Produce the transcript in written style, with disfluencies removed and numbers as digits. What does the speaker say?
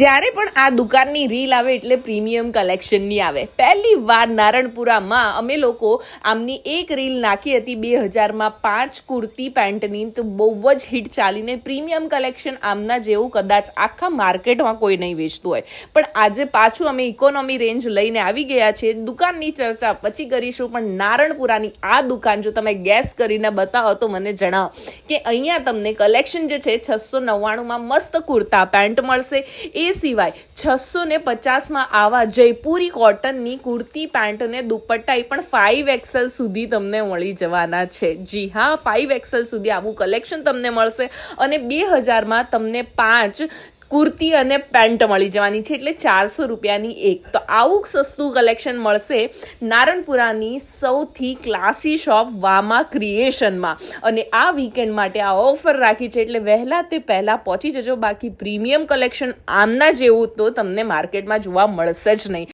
જ્યારે પણ આ દુકાનની રીલ આવે એટલે પ્રીમિયમ કલેક્શનની આવે. પહેલી વાર નારણપુરામાં અમે લોકો આમની એક રીલ નાખી હતી 2000માં 5 કુર્તી પેન્ટની, તો બહુ જ હિટ ચાલીને પ્રીમિયમ કલેક્શન આમના જેવું કદાચ આખા માર્કેટમાં કોઈ નહીં વેચતું હોય. પણ આજે પાછું અમે ઇકોનોમી રેન્જ લઈને આવી ગયા છે. દુકાનની ચર્ચા પછી કરીશું, પણ નારણપુરાની આ દુકાન જો તમે ગેસ કરીને બતાવો તો મને જણાવો કે અહીંયા તમને કલેક્શન જે છે 699માં મસ્ત કુર્તા પેન્ટ મળશે. એ સિવાય 650માં આવા જયપુરી કોટનની કુર્તી પેન્ટ ને દુપટ્ટા પણ 5XL સુધી તમને મળી જવાના છે. જી હા, 5XL સુધી આવું કલેક્શન તમને મળશે અને 2000માં તમને 5 કુર્તી અને પેન્ટ મળી જવાની છે, એટલે 400 રૂપિયાની એક. તો આવું સસ્તું કલેક્શન મળશે નારણપુરાની સૌથી ક્લાસી શોપ વામા ક્રિએશનમાં. અને આ વીકેન્ડ માટે આ ઓફર રાખી છે, એટલે વહેલા તે પહેલાં પહોંચી જજો. બાકી પ્રીમિયમ કલેક્શન આમના જેવું તો તમને માર્કેટમાં જોવા મળશે જ નહીં.